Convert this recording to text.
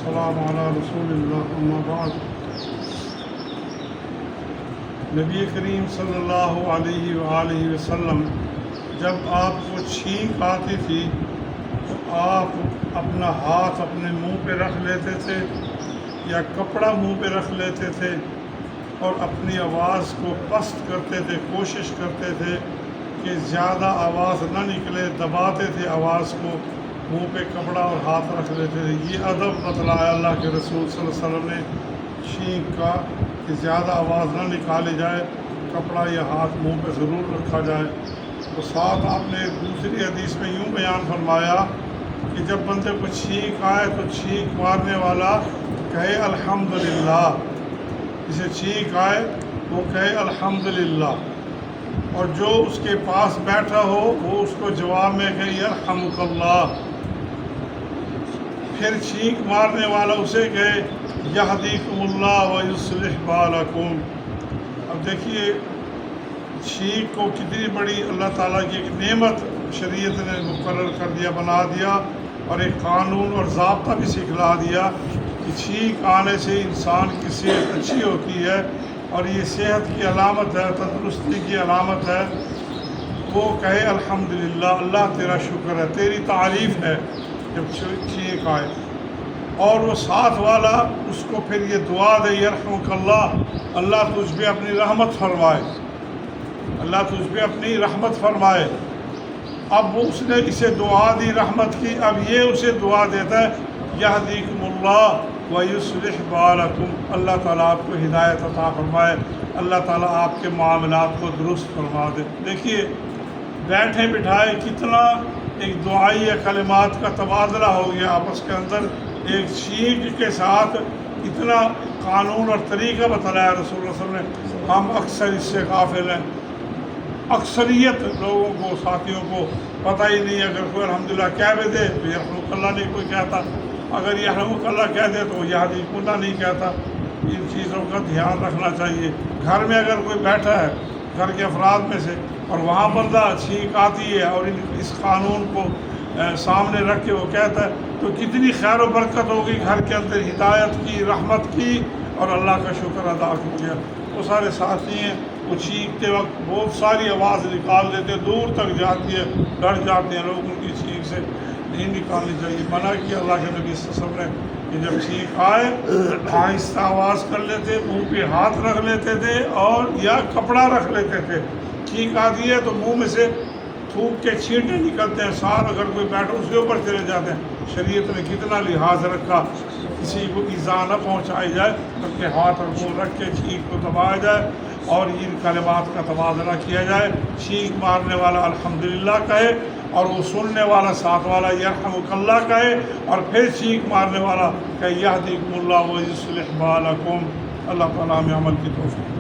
والسلام علی رسول اللہ اما بعد۔ نبی کریم صلی اللہ علیہ وآلہ وسلم جب آپ کو چھینک آتی تھی تو آپ اپنا ہاتھ اپنے منہ پہ رکھ لیتے تھے یا کپڑا منہ پہ رکھ لیتے تھے اور اپنی آواز کو پست کرتے تھے، کوشش کرتے تھے کہ زیادہ آواز نہ نکلے، دباتے تھے آواز کو، منہ پہ کپڑا اور ہاتھ رکھ لیتے تھے۔ یہ ادب بتلایا اللہ کے رسول صلی اللہ علیہ وسلم نے چھینک کا کہ زیادہ آواز نہ نکالی جائے، کپڑا یا ہاتھ منہ پہ ضرور رکھا جائے۔ تو ساتھ آپ نے دوسری حدیث میں یوں بیان فرمایا کہ جب بندے کو چھینک آئے تو چھینک مارنے والا کہے الحمدللہ، جسے چھینک آئے وہ کہے الحمدللہ، اور جو اس کے پاس بیٹھا ہو وہ اس کو جواب میں کہے یرحمک اللہ۔ پھر چھینک مارنے والا اسے کہے یہدیکم اللہ ویصلح بالکم۔ اب دیکھیے چھینک کو کتنی بڑی اللہ تعالیٰ کی ایک نعمت شریعت نے مقرر کر دیا، بنا دیا، اور ایک قانون اور ضابطہ بھی سکھلا دیا کہ چھینک آنے سے انسان کی صحت اچھی ہوتی ہے، اور یہ صحت کی علامت ہے، تندرستی کی علامت ہے۔ وہ کہے الحمدللہ، اللہ تیرا شکر ہے، تیری تعریف ہے جب چھینک آئے، اور وہ ساتھ والا اس کو پھر یہ دعا دے یرحمک اللہ، اللہ تجھ پہ اپنی رحمت فرمائے، اللہ تجھ پہ اپنی رحمت فرمائے۔ اب وہ اس نے اسے دعا دی رحمت کی، اب یہ اسے دعا دیتا ہے یہدیکم اللہ ویصلح بالکم، اللہ تعالیٰ آپ کو ہدایت عطا فرمائے، اللہ تعالیٰ آپ کے معاملات کو درست فرما دے۔ دیکھیے بیٹھے بٹھائے کتنا ایک دعائی کلمات کا تبادلہ ہو گیا آپس کے اندر، ایک چھینک کے ساتھ اتنا قانون اور طریقہ بتلایا رسول اللہ صلی اللہ علیہ وسلم نے۔ ہم اکثر اس سے غافل ہیں، اکثریت لوگوں کو، ساتھیوں کو پتہ ہی نہیں، اگر کوئی الحمدللہ کہہ بھی دے تو یرحمک اللہ نہیں کوئی کہتا، اگر یرحمک اللہ کہہ دے تو یہدیکم اللہ نہیں کہتا۔ ان چیزوں کا دھیان رکھنا چاہیے۔ گھر میں اگر کوئی بیٹھا ہے گھر کے افراد میں سے اور وہاں بندہ چھینک آتی ہے اور اس قانون کو سامنے رکھ کے وہ کہتا ہے تو کتنی خیر و برکت ہوگی گھر کے اندر، ہدایت کی، رحمت کی، اور اللہ کا شکر ادا کیا۔ وہ سارے ساتھی ہیں، وہ چھینکتے وقت بہت ساری آواز نکال دیتے، دور تک جاتی ہے، ڈر جاتے ہیں لوگ ان کی چھینک سے، نہیں نکالنی چاہیے۔ منع کیا اللہ کے نبی صلی اللہ علیہ وسلم نے کہ جب چھینک آئے آہستہ آواز کر لیتے، منہ پہ ہاتھ رکھ لیتے تھے اور یا کپڑا رکھ لیتے تھے۔ چھینک آتی ہے تو منہ میں سے تھوک کے چھینٹے نکلتے ہیں، ساتھ اگر کوئی بیٹھو اس کے اوپر چلے جاتے ہیں۔ شریعت نے کتنا لحاظ رکھا، کسی کو ایذا نہ پہنچائی جائے بلکہ ہاتھ اور منہ رکھ کے چھینک کو دبایا جائے اور ان کلمات کا تبادلہ کیا جائے۔ چھینک مارنے والا الحمدللہ کہے اور وہ سننے والا ساتھ والا یرحمک اللہ کہے، اور پھر چھینک مارنے والا کہ یہدیکم اللہ ویصلح بالکم۔ اللہ تعالیٰ ہمیں عمل کی توفیق